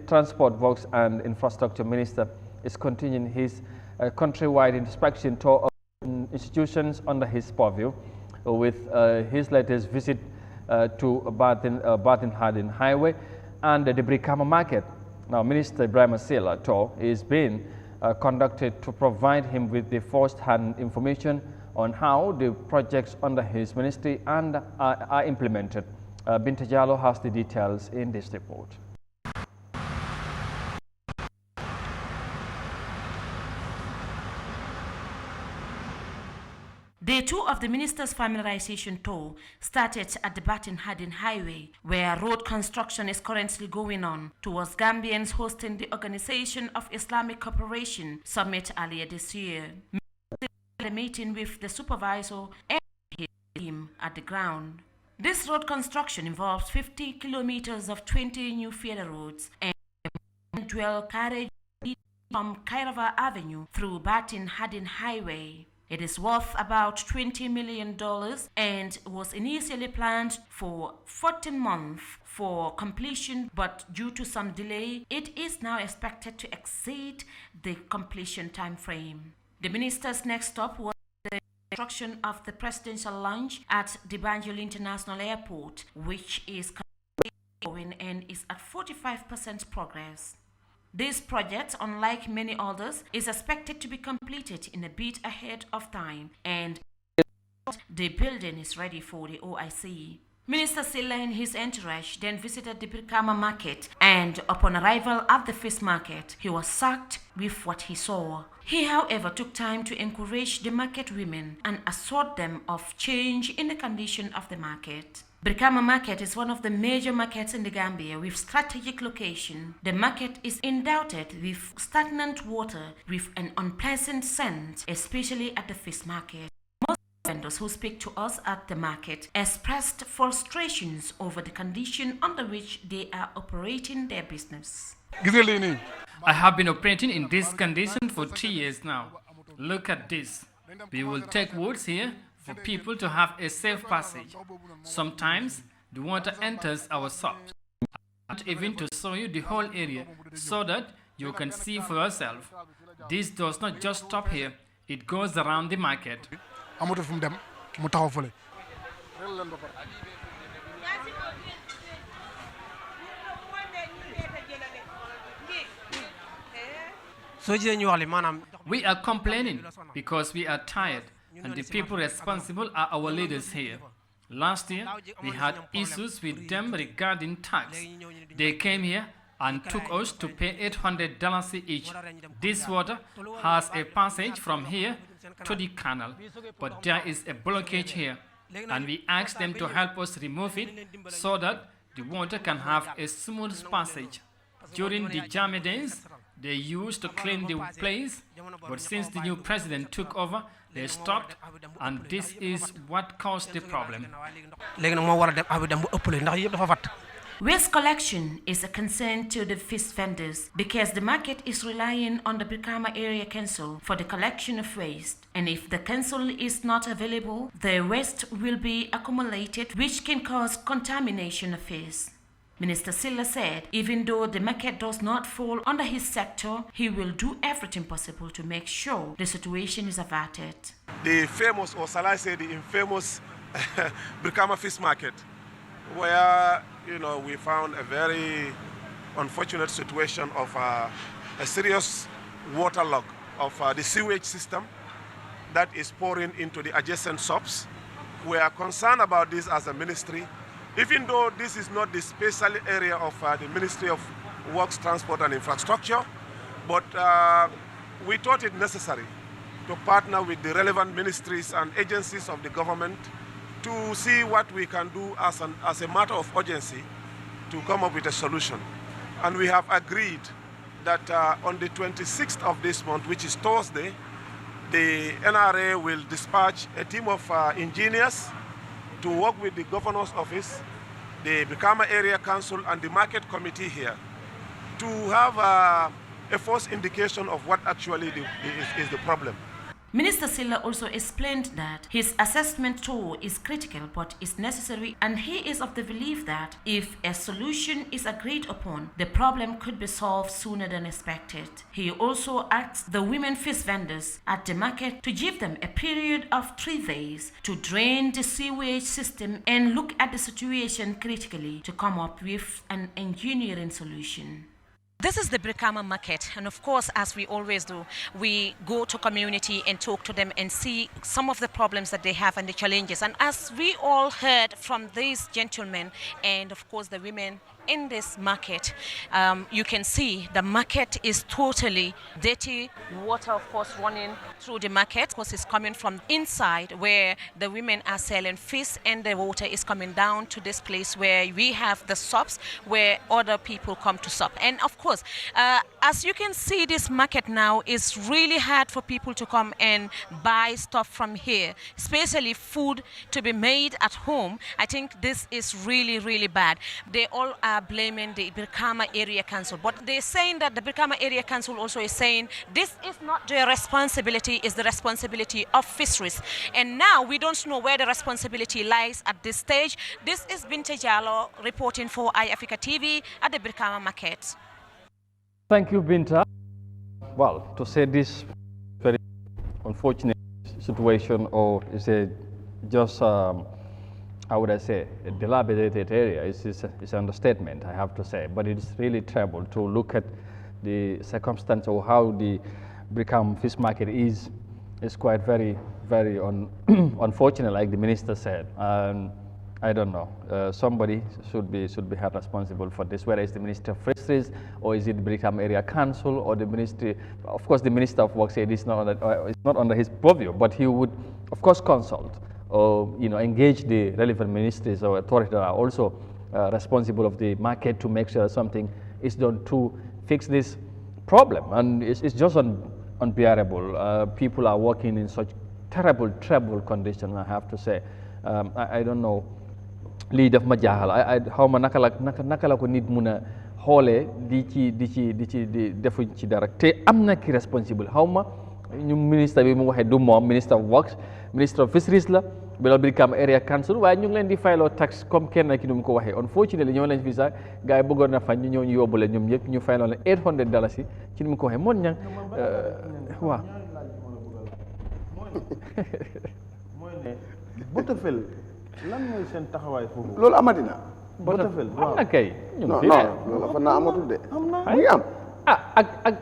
Transport, Works and Infrastructure Minister is continuing his countrywide inspection tour of institutions under his purview, with his latest visit to Barton Hardin Highway and the Brikama Market. Now, Minister Ibrahim Silla tour is being conducted to provide him with the first-hand information on how the projects under his ministry are implemented. Binta Jallo has the details in this report. Day 2 of the Minister's familiarization tour started at the Barton Hardin Highway, where road construction is currently going on, towards Gambians hosting the Organization of Islamic Cooperation Summit earlier this year. The meeting with the supervisor and his team at the ground. This road construction involves 50 kilometers of 20 new feeder roads and 12 carriage from Kairava Avenue through Barton Hardin Highway. It is worth about $20 million and was initially planned for 14 months for completion, but due to some delay, it is now expected to exceed the completion time frame. The minister's next stop was the construction of the presidential lounge at the Banjul International Airport, which is currently going and is at 45% progress. This project, unlike many others, is expected to be completed in a bit ahead of time, and the building is ready for the OIC. Minister Silla and his entourage then visited the Brikama market, and upon arrival at the fish market, he was shocked with what he saw. He, however, took time to encourage the market women and assured them of change in the condition of the market. Brikama Market is one of the major markets in the Gambia with strategic location. The market is endowed with stagnant water with an unpleasant scent, especially at the fish market. Most vendors who speak to us at the market expressed frustrations over the condition under which they are operating their business. I have been operating in this condition for 3 years now. Look at this. We will take woods here for people to have a safe passage. Sometimes the water enters our shops. I want even to show you the whole area so that you can see for yourself. This does not just stop here, it goes around the market. We are complaining because we are tired, and the people responsible are our leaders here. Last year, we had issues with them regarding tax. They came here and took us to pay $800 each. This water has a passage from here to the canal, but there is a blockage here, and we asked them to help us remove it so that the water can have a smooth passage. During the Jammeh days, they used to clean the place, but since the new president took over, they stopped, and this is what caused the problem. Waste collection is a concern to the fish vendors because the market is relying on the Brikama Area Council for the collection of waste. And if the council is not available, the waste will be accumulated, which can cause contamination of fish. Minister Silla said even though the market does not fall under his sector, he will do everything possible to make sure the situation is averted. The famous, or shall I say the infamous Brikama Fish Market, where we found a very unfortunate situation of a serious waterlog of the sewage system that is pouring into the adjacent shops. We are concerned about this as a ministry, even though this is not the special area of the Ministry of Works, Transport and Infrastructure, but we thought it necessary to partner with the relevant ministries and agencies of the government to see what we can do as a matter of urgency to come up with a solution. And we have agreed that on the 26th of this month, which is Thursday, the NRA will dispatch a team of engineers to work with the Governor's Office, the Brikama Area Council and the Market Committee here to have a first indication of what actually is the problem. Minister Silla also explained that his assessment tool is critical but is necessary, and he is of the belief that if a solution is agreed upon, the problem could be solved sooner than expected. He also asked the women fish vendors at the market to give them a period of 3 days to drain the sewage system and look at the situation critically to come up with an engineering solution. This is the Brikama market, and of course, as we always do, we go to community and talk to them and see some of the problems that they have and the challenges. And as we all heard from these gentlemen and of course the women in this market, you can see the market is totally dirty. Water, of course, running through the market because it's coming from inside where the women are selling fish, and the water is coming down to this place where we have the shops where other people come to shop. And of course, as you can see, this market now is really hard for people to come and buy stuff from here, especially food to be made at home. I think this is really, really bad. They all are blaming the Brikama Area Council, but they're saying that the Brikama Area Council also is saying this is not their responsibility, it's the responsibility of fisheries. And now we don't know where the responsibility lies at this stage. This is Binta Jallo reporting for Eyeafrica TV at the Brikama market. Thank you, Binta. Well, to say this very unfortunate situation, or is it just how would I say, a dilapidated area is an understatement, I have to say. But it's really terrible to look at the circumstance of how the Brikama fish market is. It's quite very, very unfortunate, like the minister said. I don't know. Somebody should be held responsible for this. Whether it's the Minister of Fisheries, or is it the Brikama Area Council, or the Ministry? Of course, the Minister of Works said it's not under his purview, but he would, of course, consult or engage the relevant ministries or authorities that are also responsible of the market to make sure that something is done to fix this problem. And it's just unbearable. People are working in such terrible conditions, I have to say. I don't know. Lii daf ma jaaxal xaw ma naka la ko nit mun a xoolee di defuñ ci dara te am na ki responsible xaw ma ñu ministre bi mu waxee du moom ministre of works, ministre of fisheries la bi la Brikama Area Council, waaye ñu ngi leen di fayloo tax comme kenn ki nu mu ko waxee. Unfortunately ñoo leen fi sax gars yi bëggoon na fañ ñu ñëw ñu yóbbu leen ñoom ñëpp ñu fayloo leen $800 ci nu mu ko waxee moon ñang waaw mooy ne Botafel lan mooy seen taxawaay foofu. loolu amati na. Botafel am na kay. non loolu fa naa amatul de. am na mu ngi am.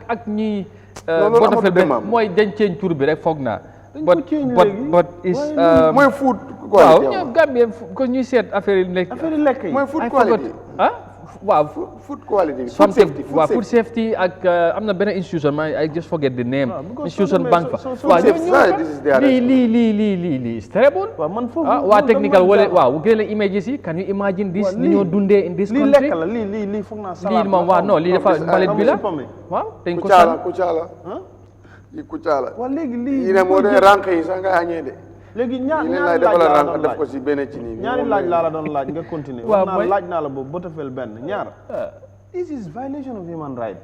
ak ñi. loolu amatul de maam mooy dañ change tur bi rek foog naa. but is mooy food quality. waaw ñoom Gambien ko ñuy seet affaire yi lekk yi. mooy food quality. waaw food quality. food safety ak am na benn institution I just forget the name. institution bank fa. waaw lii is terrible. waa technical wala waaw gën leen images yi can you imagine this ni ñoo dundee in this country. lii foog naa salade lii moom waaw non lii dafa mbalit bi la waaw dañ ko Kucala. waaw léegi lii yi ne moo dee rànq yi sax nga añee de. léegi ñaari laaj laa doon def ko si benn ci nii. ñaari laaj laa la doon laaj nga continuer. waaw laaj naa la boobu Botafel benn ñaar. This is violation of human rights.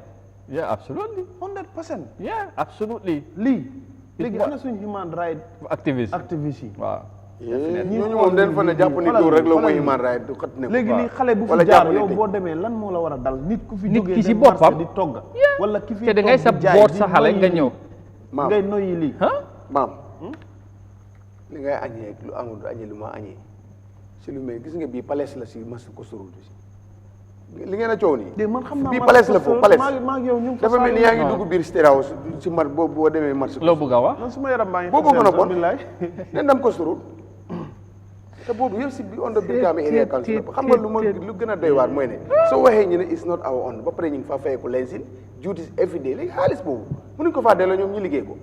Yeah, absolutely. 100%. Yeah, absolutely. léegi ana suñu human rights activiste yi. waaw. ñooñu moom dañ fa ne jàpp ni loolu rek la mooy human rights du xat ne. léegi lii xale bu fi jaar yow boo demee lan moo la war a dal nit ku fi jógee si boppam di togg. wala ki fi te da ngay sa boot sa xale nga ñëw. ngay noyyi lii. maam li ngay añee lu amul du añee lu ma añee si lu mel gis nga bii palais la si mas ko sorul li ngeen a coow nii. de man xam naa bii palais la foofu palais maa ngi yow ñu dafa mel ni yaa ngi dugg biir State House si mar boo demee marché. loo bëgg a wax man suma yaram baa ngi boobu gën a bon nen dam ko sorul te boobu yëpp si bi on the Brikama Area Council xam nga lu gën a doy waar mooy ne soo waxee ñu ne it's not our own ba pare ñu ngi fa fay ko lensin duties every day léegi xaalis boobu mënuñ ko faa delloo ñoom ñu liggéey ko.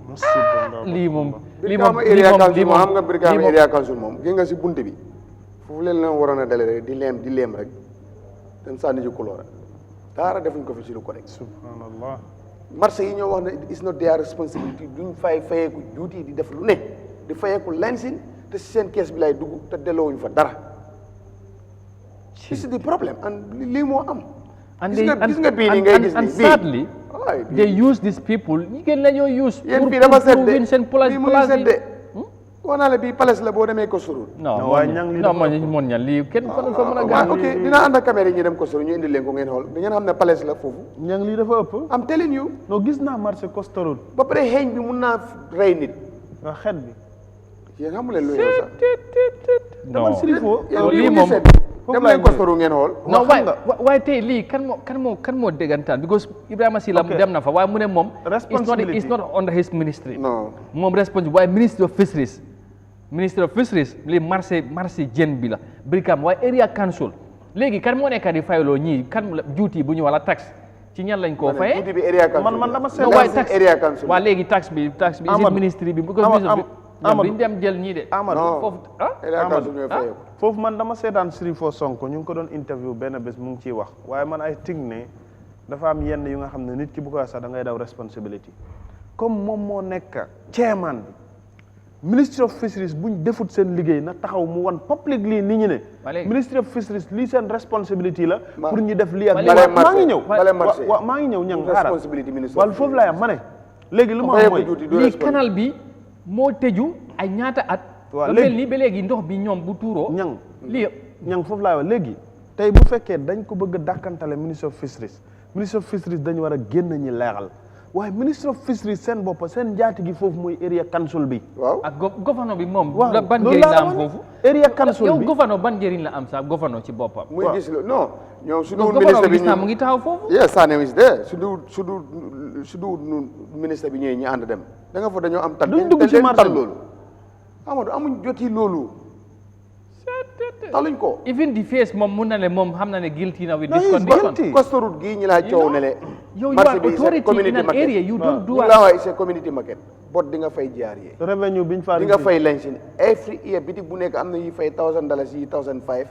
lii moom Brikama Area Council moom xam nga Brikama Area Council moom gi nga si bunte bi foofu leen la waroon a dale rek di leem rek dem sànni ji kulóora dara defuñ ko fi si lu ko rek. subhanallah. marché yi ñoo wax ne it's not their responsibility duñ fayeeku juuti di def lu ne di fayeeku lensin te si seen kees bi lay dugg te delloowuñ fa dara. this is the problem and lii moo am. gis nga bii nii ngay gis nii sadly they use these people ñi gën la ñoo use yéen fii dafa set de win seen place mu ngi set de wax naa la bii palace la boo demee Kosoro non mon ñan lii kenn fan fa mën a gaaw ok dinaa ànd ak caméra yi ñu dem Kosoro ñu indi leen ko ngeen xool da ngeen xam ne palace la foofu ñang lii dafa ëpp am telling you non gis naa marché Kosoro ba pare xeeñ bi mun naa rey nit nga xet bi yéen xamu leen lu yow sax dama sirifo lii moom dem leen Kosoro ngeen xool non waaye tey lii kan moo déggantaan because Ibrahima Sila dem na fa waaye mu ne moom it's not under his ministry non moom responsible waaye ministry of fisheries lii marché jën bi la Brikama waaye area council léegi kan moo nekk di fayloo ñii kan juuti bu ñu wala tax ci ñan lañ koo fayee juuti bi area council man dama seet waaye tax area council waa léegi tax bi is ministry bi Amadou duñ dem jël ñii de Amadou foofu area council ñooy fayee foofu man dama seetaan Sirifo Sonko ñu ngi ko doon interview benn bés mu ngi ciy wax waaye man ay tig ne dafa am yenn yu nga xam ne nit ki bu ko wax sax da ngay daw responsibility comme moom moo nekk chairman bi Ministry of Fisheries buñ defut seen liggéey na taxaw mu wan publicly nit ñi ne Ministry of Fisheries lii seen responsibility la pour ñu def lii ak maa ngi ñëw waaw maa ngi ñëw ñang xaaral wala foofu laa yam ma ne léegi lu ma mooy lii canal bi moo tëju ay ñaata at waaw mel ni ba léegi ndox bi ñoom bu tuuroo ñang foofu laa wax léegi tey bu fekkee dañ ko bëgg a dàkkantale Ministry of Fisheries dañu war a génn ñi leeral waaye Ministry of Fisheries seen bopp seen njaati gi foofu mooy area council bi waaw ak gouverneur bi moom waaw ban njëriñ la am foofu area council bi yow gouverneur ban njëriñ la am sax gouverneur ci boppam muy gis la non ñoom su dul gouverneur ministre bi bi gis naa mu ngi taxaw foofu yes Sané is there su dul ministre bi ñëwee ñu ànd dem da nga fa dañoo am duñ dugg ci marché bi loolu Amadou amuñ joti loolu taluñ ko even the face moom mun na ne moom xam na ne guilty na with this condition Kostorut gii ñi laa coow ne le yow you are authority in an area you don't do laa waay c'est community market bot di nga fay jaar yee revenue biñ fa di nga fay lensin every year bitik bu nekk am na yi fay $1,000 yi $1,500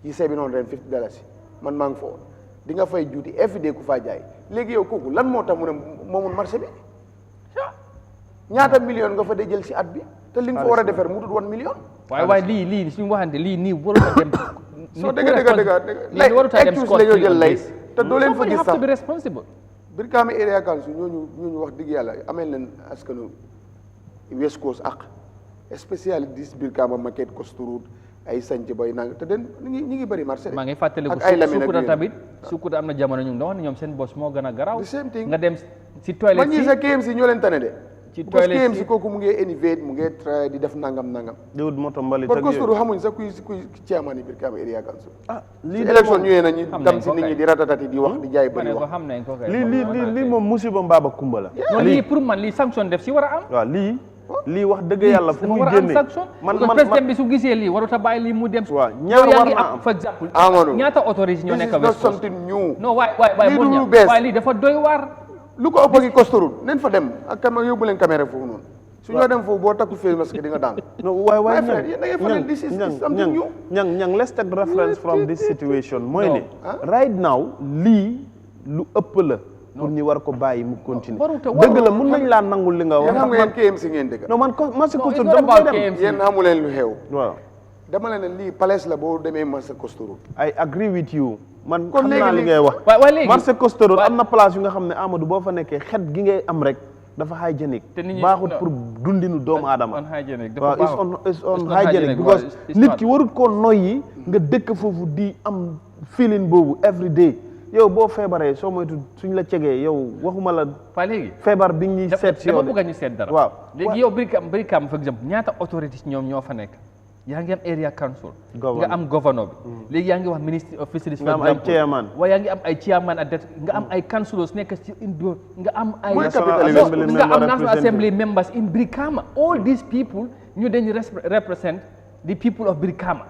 yi $750 man maa ngi foofu di nga fay juuti every day ku faa jaay léegi yow kooku lan moo tax mu ne moomul marché bi ñaata million nga fa de jël si at bi te li nga fa war a defar mu tut 1 million waaye lii suñu waxante lii nii warut a dem soo dëgg lay excuse la ñoo jël lay te doo leen fa gis sax responsible Brikama area council ñooñu wax dëgg yàlla amel leen askanu West Coast ak spécial dis Brikama market Kosturut ay sanc bay nang te den ñi ngi bëri marché maa ngi fàttaliku Sukuta tamit Sukuta am na jamono ñu wax ne ñoom seen boss moo gën a garaaw nga dem si toilette ma ñi sa KMC ñoo leen tane de ci parce que toilette KMC kooku mu ngi innovate mu ngi try di def nangam diwut moto mbalit ak Kosturu xamuñ sax kuy chairman yi Brikama area council lii élection ñëwee na ñu dem si nit ñi di ratatati di wax di jaay bëri wax xam nañ ko kay lii moom musiba mbaaba kumba la non lii pour man lii sanction def si war a am waaw lii wax dëgg yàlla fu muy génne man président bi su gisee lii warut a bàyyi lii mu dem waaw ñaar war na am for exemple Amadou ñaata autorité ñoo nekk West Coast non waaye lii dafa doy waar lu ko ëpp gi Kosturut nen fa dem ak kam yóbbu leen caméra foofu noonu su ñoo dem foofu boo takku face masque di nga daan waaye ñang let's take reference from this situation mooy ne right now lii lu ëpp la pour ñu war ko bàyyi mu continuer dëgg la mun nañ laa nangul li nga wax xam nga yéen KMC ngeen dëgg non man marché Kosturut dama koy dem yéen xamu leen lu xew waaw dama leen ne lii palace la boo demee marché Kosturut I agree with you man kon xam naa li ngay wax marché Kosturut am na place yu nga xam ne Amadou boo fa nekkee xet gi ngay am rek dafa hygiénique baaxut pour dundinu doomu aadama waaw it's unhygienic because nit ki warut koo noyyi nga dëkk foofu di am feeling boobu every day yow boo feebaree soo moytu suñ la cegee yow waxuma la léegi feebar bi ñuy seet si yow dama bëgg ñu seet dara waaw léegi yow Brikama par exemple ñaata autorité ñoom ñoo fa nekk yaa ngi am area council nga am gouverneur bi léegi yaa ngi wax ministry of fisheries nga am ay chairman waaye yaa ngi am ay chairman at nga am ay councilors nekk ci indo nga am ay national assembly members in Brikama all these people ñu dañu represent the people of Brikama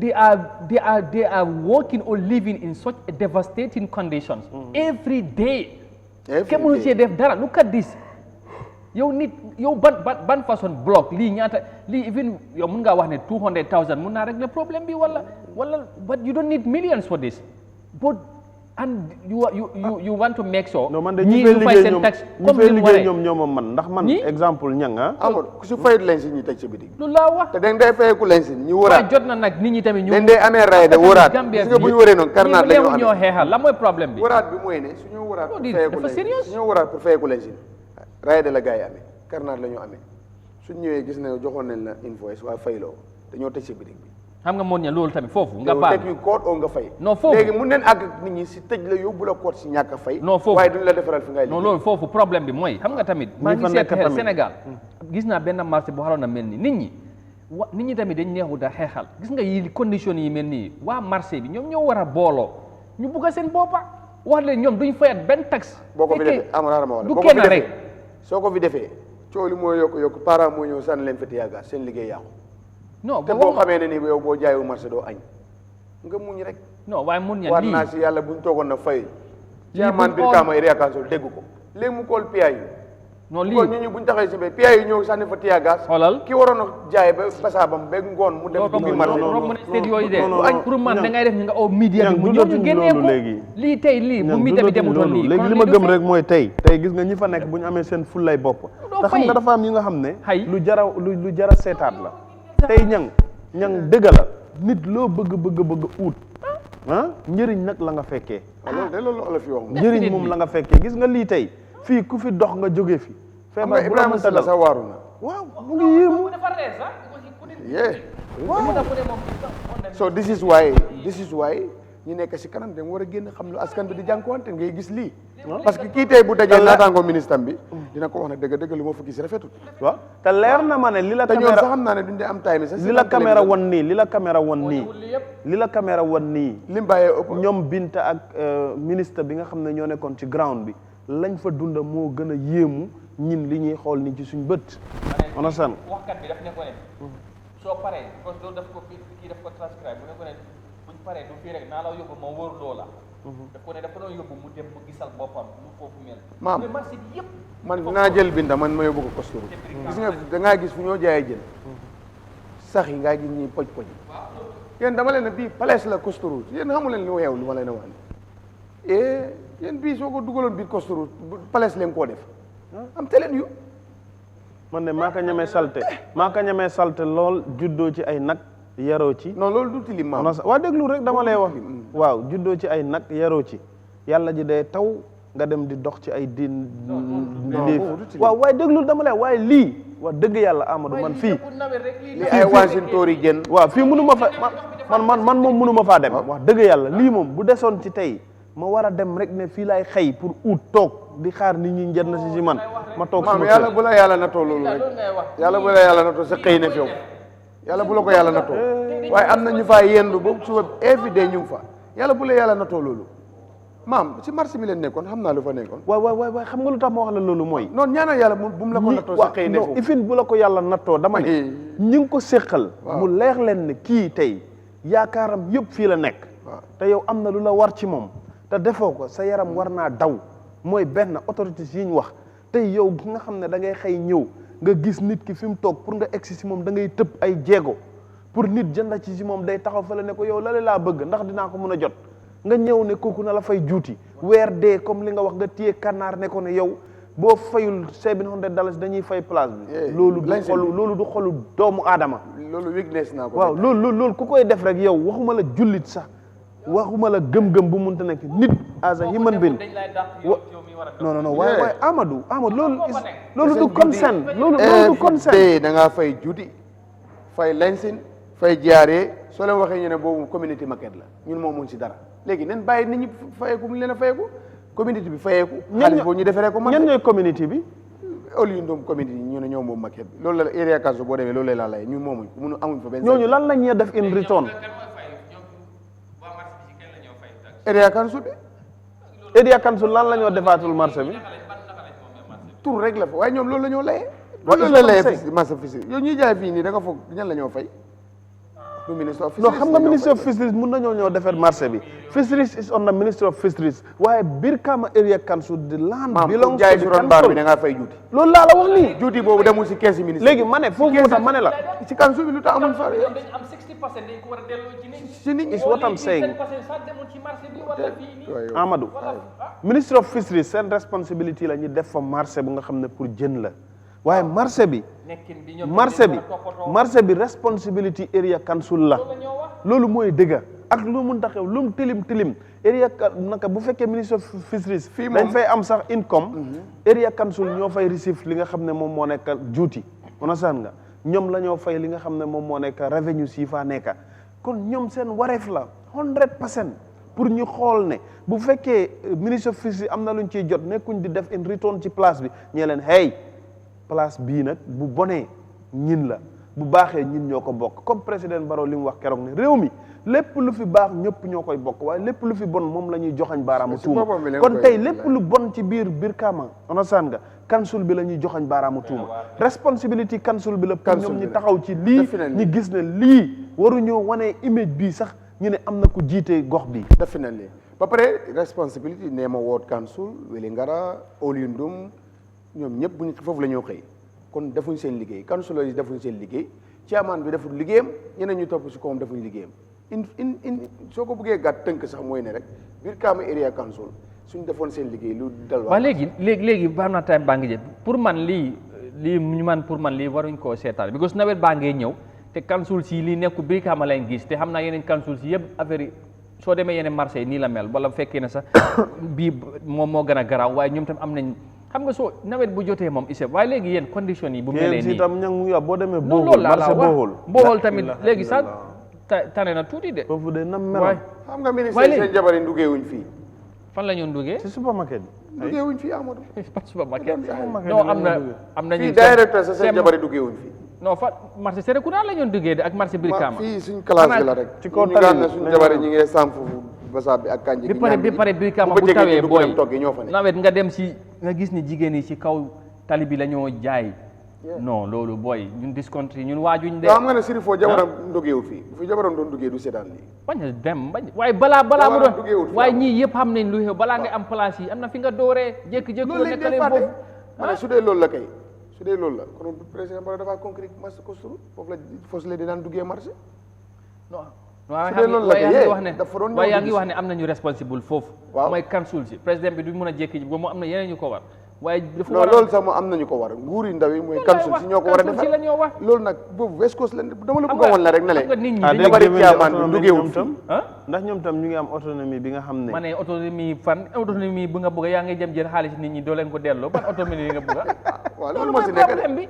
they are working or living in such a devastating conditions every day kenn mënu cee def dara look at this yow ban façon block lii ñaata lii even yow mun ngaa wax ne 200,000 mun naa régler problème bi wala but you don't need millions for this but and you want to make sure. non man de ñii ñu fay seen tax comme ni mu waree ñoom man ndax man exemple ñang amul ku si fayut leen si ñu tëj sa bitig lu laa wax te dañ day fayeku leen si ñu wëraat jot na nag nit ñi tamit ñu dañ day amee ray de wëraat gis nga bu ñu wëree noonu karnaat la ñu amee ñoo xeexal la mooy problème bi wëraat bi mooy ne suñu wëraat pour fayeku dafa sérieux suñu wëraat pour fayeku leen si ray de la gars yi amee karnaat la ñu amee suñ ñëwee gis ne joxoon nañ la invoice waa fayloo dañoo tëj sa bitig bi xam nga moon ña loolu tamit foofu nga baal teg ñu koot oo nga fay non foofu léegi mun neen àgg nit ñi si tëj la yóbbu la koot si ñàkk a fay non foofu waaye duñ la defaral fi ngay non loolu foofu problème bi mooy xam nga tamit maa ngi seet xel Sénégal gis naa benn marché bu xaroon a mel ni nit ñi tamit dañ neexut a xeexal gis nga yi condition yi mel nii waa marché bi ñoom ñoo war a booloo ñu bugg a seen boppa wax leen ñoom duñ fayat benn taxe boo ko fi defee amarama wala du kenn rek soo ko fi defee coow li moo yokk parent moo ñëw sànni leen feti yàgga seen liggéey yàqu non te boo xamee ne ni yow boo jaayu marché doo añ nga muñ rek non waaye mun ña war lii naa si yàlla buñ toogoon na fay chairman biir kaama area council dégg ko léegi mu kool PIA yi non lii ñu buñ taxee si PIA yi ñëw sànni fa tiya gas xoolal ki waroon a jaay ba basaabam ba ngoon mu dem duggi marché romb state yooyu de pour man da ngay def ñu nga media bi mu ñëw ñu génnee ko lii tey lii bu media bi demutoon nii léegi li ma gëm rek mooy tey gis nga ñi fa nekk bu ñu amee seen fullay bopp te xam nga dafa am yi nga xam ne lu jara seetaat la tey ñang dëgg la nit loo bëgg uut njëriñ nag la nga fekkee loolu olof yi wax njëriñ moom la nga fekkee gis nga lii tey fii ku fi dox nga jóge fi feebar bu la mënta dal sa waaru na waaw mu ngi yéemu so this is why ñu nekk si kanam dem war a génn xam lu askan bi di jànkuwante ngay gis lii parce que kii tey bu dajee naataango ministre bi dina ko wax ne dëgg lu ma fa gis rafetul waaw te leer na ma ne li la te ñoom sax xam naa ne duñ dee am time sax li la caméra won nii lim bàyyee ëpp ñoom Binta ak ministre bi nga xam ne ñoo nekkoon ci ground bi lañ fa dunda moo gën a yéemu ñin li ñuy xool ni ci suñ bët on a san waxkat bi daf ne ko ne soo paree parce que loolu daf ko kii daf ko transcribe bu ne ko ne buñ paree du fii rek naa la yóbbu ma wóor loola daf ko ne dafa doon yóbbu mu dem mu gisal boppam lu foofu mel maam marché bi yëpp man dinaa jël Binta man ma yóbbu ko Kosturu gis nga dangaa gis fu ñoo jaayee jën sax yi ngaa gis ñuy poj yéen dama leen ne bii place la Kosturu yéen xamu leen li weew lu ma leen a wax yéen bii soo ko dugaloon biir Kosturu place leen koo def am teleen yu man de maa ko ñemee salte lool juddoo ci ay nag yaroo ci non loolu du tilim maam waa déglu rek dama lay wax waaw juddoo ci ay nag yaroo ci yàlla ji day taw nga dem di dox ci ay diin liif waaw waaye déglu dama lay waaye lii wax dëgg yàlla Amadou man fii li ay waasintóori jën waaw fii mënu ma fa man moom mënu ma faa dem wax dëgg yàlla lii moom bu desoon ci tey ma war a dem rek ne fii laay xëy pour ut toog di xaar nit ñi njët na si man ma toog maam yàlla bu la yàlla natoo loolu rek yàlla bu la yàlla natoo sa xëy ne fi yow yàlla bu la ko yàlla natoo waaye am na ñu faa yendu ba suba everyday ñu ngi fa yàlla bu la yàlla natoo loolu maam si marché bi leen nekkoon xam naa lu fa nekkoon waay xam nga lu tax ma wax la loolu mooy non ñaanal yàlla bu mu la ko nattoo sa xëy ne foofu ifin bu la ko yàlla nattoo dama ne ñi ngi ko séqal mu leer leen ne kii tey yaakaaram yëpp fii la nekk te yow am na lu la war ci moom te defoo ko sa yaram war naa daw mooy benn autorité yi ñu wax tey yow bi nga xam ne da ngay xëy ñëw nga gis nit ki fi mu toog pour nga egsi si moom da ngay tëb ay jéego pour nit jënd ci si moom day taxaw fa la ne ko yow lale laa bëgg ndax dinaa ko mën a jot nga ñëw ne kooku na la fay juuti weer dee comme li nga wax nga téye kanaar ne ko ne yow boo fayul $700 dañuy fay place bi loolu du xolu doomu aadama loolu weakness naa ko waaw loolu ku koy def rek yow waxuma la jullit sax waxuma la gëm-gëm bu munta nekk nit as a human being non waaye Amadou loolu du consent loolu du consent da ngaa fay juuti fay lensin fay jaaree soo leen waxee ñu ne boobu community market la ñun moom mun si dara léegi nen bàyyi nit ñi fayeeku mu leen a fayeeku community bi fayeeku xaalis boobu ñu defaree ko marché ñan ñooy community bi au lieu ndoom community ñu ne ñoom moom market bi loolu la area council boo demee loolu la lay ñun moomuñ munu amuñ fa benn ñooñu lan la ñuy def in return area council bi area council lan la ñoo defaatul marché bi tur rek la fa waaye ñoom loolu la ñoo layee loolu la layee marché fii yow ñuy jaay fii nii da nga foog ñan la ñoo fay minister of non fisheries xam nga minister of fisheries mun nañoo ñëw defar marché bi fisheries is on the minister of fisheries waaye Brikama area council the land belongs to the council bi da ngaa fay juuti loolu laa la wax nii juuti boobu demul si kees yi ministre léegi ma ne foofu moo tax ma ne la ci council bi lu tax amul fa dañ am 60% dañ ko war a delloo ci nit ñi is what I'm saying 10% sax demul ci marché bi wala fii nii Amadou ministre of fisheries seen responsibility la ñu def fa marché bu nga xam ne pour jën la waaye marché bi marché bi responsibility area council la loolu mooy dëgga ak lu mun taxew lu mu tilim area naka bu fekkee ministre of fisheries dañ fay am sax income area council ñoo fay receive li nga xam ne moom moo nekk duty understand nga ñoom la ñoo fay li nga xam ne moom moo nekk revenue si fa nekka kon ñoom seen wareef la 100% pour ñu xool ne bu fekkee ministre of fisheries am na luñ ciy jot nekkuñ di def in return ci place bi ñee leen hey place bii nag bu bonee ñin la bu baaxee ñin ñoo ko bokk comme président Barrow li mu wax keroog ne réew mi lépp lu fi baax ñëpp ñoo koy bokk waaye lépp lu fi bon moom la ñuy joxañ baaraamu tuuma kon tey lépp lu bon ci biir Brikama understand nga council bi la ñuy joxañ baaraamu tuuma responsibility council bi la pour ñoom ñi taxaw ci lii ñi gis ne lii waruñoo wane image bii sax ñu ne am na ku jiite gox bi definitely ba pare responsibility Nema Ward Council Wellingara Olyundum ñoom ñëpp buñ foofu la ñoo xëy kon defuñ seen liggéey councilor yi defuñ seen liggéey chairman bi deful liggéeyam ñeneen ñu topp si kawam defuñ liggéeyam in soo ko bëggee gàtt tënk sax mooy ne rek Brikama area council suñ defoon seen liggéey lu dal waaw léegi baax na time baa ngi jël pour man lii waruñ koo seetaan because nawet baa ngee ñëw te council si lii nekku Brikama lañ gis te xam naa yeneen council si yëpp affaire yi soo demee yeneen marché yi nii la mel wala fekkee ne sax bii moom moo gën a garaaw waaye ñoom tam am nañ xam nga soo nawet bu jotee moom ise waaye léegi yéen condition yi bu melee nii tam ñang mu ngi boo demee Bohol tamit léegi sax tane na tuuti de foofu de na mel xam nga ministre seen jabar yi nduggee wuñ fii fan la ñu duggee ci supermarket duggee wuñ fii Amadou pas supermarket non am na fii directeur sa seen jabar yi duggee wuñ fii non fa marché Serekunda la ñu duggee de ak marché Brikama fii suñ classe bi la rek ci kaw ñu gaan ne suñ jabar yi ñu ngi sàmm foofu basaab bi ak kànji bi pare Brikama bu tawee booy nawet nga dem si nga gis ni jigéen yi ci kaw tali bi la ñoo jaay non loolu booy ñun discontri ñun waajuñ de xam nga ne Sirifo jabaram ndugeewul fii fu jabaram doon duggee du seetaan lii bañ a dem waaye balaa mu doon waaye ñii yëpp xam nañ lu xew balaa nga am place yi am na fi nga dooree jékki-jékki loolu lañ dee fàtte ma ne su dee loolu la kay su dee loolu la kon président Barrow dafa concret marché Kostur foofu la fos la di daan duggee marché waaye yaa ngi wax ne am nañu responsible foofu mooy council si président bi du mën a jékki ba mu am na yeneen ñu ko war waaye dafa war loolu sax moo am nañu ko war nguur yi ndaw yi mooy council si ñoo ko war a defar loolu nag boobu West Coast la dama la bëgg a woon la rek ne le bari caaman bi dugeewul tam ndax ñoom tam ñu ngi am autonomie bi nga xam ne ma ne autonomie bu nga bëgg yaa ngi jëm jël xaalis nit ñi doo leen ko delloo ban autonomie nga bëgg waaw loolu moo si nekk bi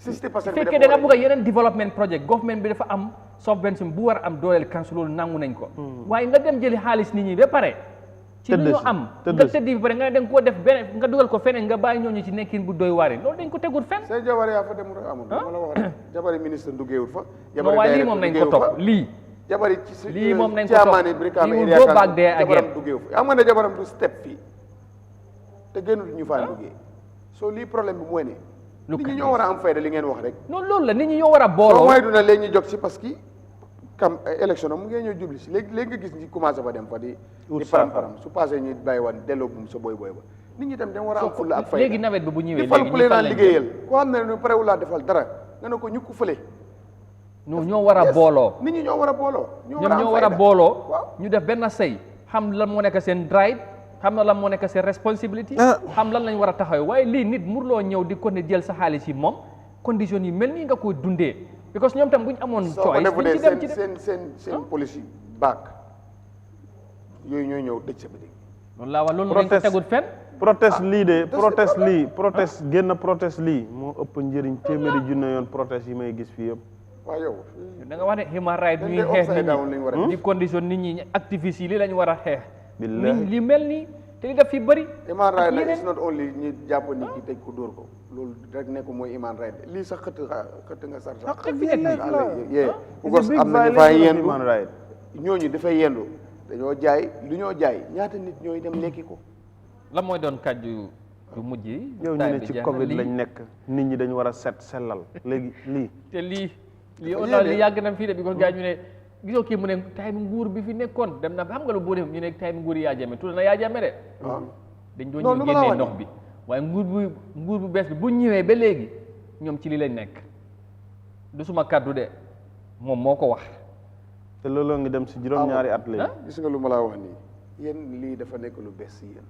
fekkee da nga bëgg a yeneen development project government bi dafa am subvention bu war a am dooleel council loolu nangu nañ ko waaye nga dem jëli xaalis nit ñi ba pare ci li ñu am nga tëddi bi pare nga ne danga koo def beneen nga dugal ko feneen nga bàyyi ñooñu ci nekkin bu doy waari loolu dañ ko tegul fenn say jabar yaa fa dem rek amul ma la wax rek jabari ministre dugeewul fa waaye lii moom nañ ko topp jabari ci lii moom nañ ko topp Brikama lii go back there again dugeewu fa am nga ne jabaram du step fii te gënul ñu faa duggee soo lii problème bi mooy ne nit ñi ñoo war a am fayda li ngeen wax rek non loolu la nit ñi ñoo war a booloo mooy duna léegi ñu jog si parce que kam élection mu ngee ñoo jubli si léegi nga gis ñi commencé fa dem fa di param su passé ñu bàyyi wan delloo bu sa boy ba nit ñi tam dem war a am fulla ak fayda léegi nawet bi bu ñëwee di fal ku leen a liggéeyal koo xam ne parewul laa defal dara nga ne ko ñu ko fële ñoo war a booloo nit ñi ñoo war a booloo ñoo war a booloo ñu def benn say xam lan moo nekk seen right xam na lan moo nekk seen responsibility xam lan lañ war a taxawee waaye lii nit murloo ñëw di ko ne jël sa xaalis yi moom condition yi mel nii nga ko dundee because ñoom tam bu ñu amoon choice duñ ci dem ci seen police baak yooyu ñooy ñëw dëj sa bi loolu laa wax loolu dañ ko tegul fenn protest lii moo ëpp njëriñ téeméeri junne yoon protest yi may gis fii yëpp waaw yow da nga wax ne human right ñuy xeex nit ñi di condition nit ñi activistes yi lii lañ war a xeex li mel nii te li daf fi bëri human right nag is not only ñu jàpp nit ki tëj ko dóor ko loolu rek nekk mooy human right lii sax xëtt nga sar sax because am na ñu fay yendu ñooñu dafay yendu dañoo jaay lu ñoo jaay ñaata nit ñooy dem lekki ko la mooy doon kàddu yu mujj yi ñëw ñu ne ci Covid lañ nekk nit ñi dañu war a set sellal léegi lii te lii li yàgg na fii de bi ko gars ñu ne gisoo kii mu ne time nguur bi fi nekkoon dem na xam nga lu bu def ñu ne time nguur Yahya Jammeh tudd na Yahya Jammeh de dañ doon ñëw génnee ndox bi waaye nguur bu bees bi bu ñëwee ba léegi ñoom ci li lañ nekk du suma kaddu de moom moo ko wax te looloo ngi dem si juróom-ñaari at léegi gis nga lu ma laa wax nii yéen lii dafa nekk lu bees si yéen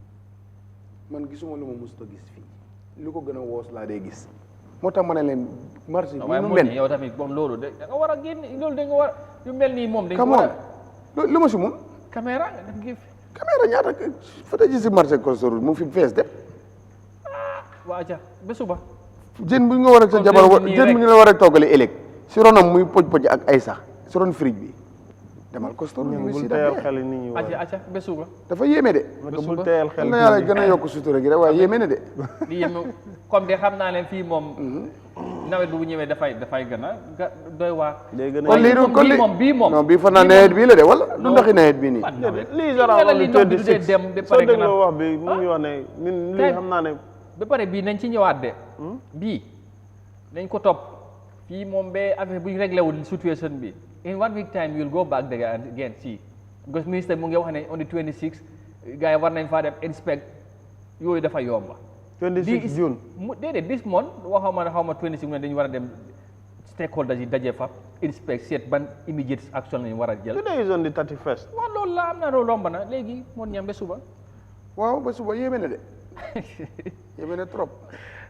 man gisuma lu ma musta gis fii lu ko gën a woos laa dee gis moo tax ma ne leen marché bi nu mel yow tamit moom loolu da nga war a génn loolu da nga war yu mel nii moom dañ ko war a lu ma si mun caméra nga def gi caméra ñaata fata ji si marché Costor mu fi fees de waa ca ba suba jën bu ñu nga war a sa jabar jën bu ñu la war a toggale ëllëg si ronam muy poj ak ay sax si ron fridge bi demal Costor bul teyal xel nit ñi acca ba suba dafa yéeme de bul teyal xel na yàlla gën a yokk sutura gi rek waaye yéeme na de di yéeme comme de xam naa leen fii moom nawet bu ñëwee dafay gën a doy waar kon lii bii moom non bii fa naa nawet bii la de wala du ndaxi nawet bii nii lii genre li ndox bi du dee dem ba pare nga soo wax bi mu ngi wax ne ñun lii xam naa ne ba pare bii nañ ci ñëwaat de bii nañ ko topp fii moom ba affaire bu ñu réglé wul situation bi in 1 week time you'll go back there again see because ministre mu ngi wax ne on the 26 gars yi war nañ faa dem inspect yooyu dafa yomba 26 June déedéet this month xaw ma 26 mu ne dañu war a dem stakeholders yi daje fa inspect seet ban immediate action lañu war a jël today is on the 31st waaw loolu la am na loolu romb na léegi moon ñam ba suba waaw ba suba yéeme na de yéeme na trop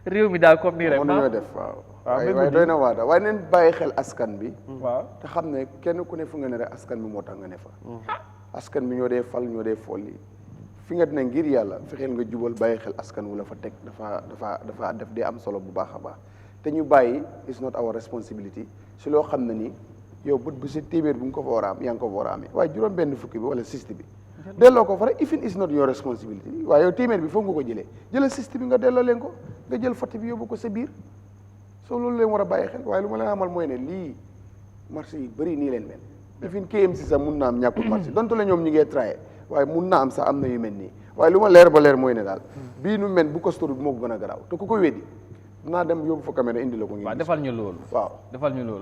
réew mi daal comme nii rek ñoo def waaw waaye doy na waata waaye neen bàyyi xel askan bi waaw te xam ne kenn ku ne fu nga ne rek askan bi moo tax nga ne fa askan bi ñoo dee fal ñoo dee folli fi nga dina ngir yàlla fexeel nga jubal bàyyi xel askan wu la fa teg dafa def dee am solo bu baax a baax te ñu bàyyi is not our responsibility si loo xam ne ni yow bët bu si téeméer bu nga ko fa war a am yaa ngi ko fa war a amee waaye juróom benn fukki bi wala 60 bi delloo ko fa rek even is not your responsibility waaye yow téeméer bi foog nga ko jëlal 60 bi nga delloo leen ko nga jël fotti bi yóbbu ko sa biir soo loolu leen war a bàyyi xel waaye lu ma leen amal mooy ne lii marché yi bëri nii leen mel even KMC sax mun na am ñàkkul marché donte la ñoom ñu ngee traye waaye mun na am sax am na yu mel nii waaye lu ma leer ba leer mooy ne daal bii nu mel bu Costor bi moo ko gën a garaaw te ku ko weddi dinaa dem yóbbu fa caméra indi la ko ngi defal ñu loolu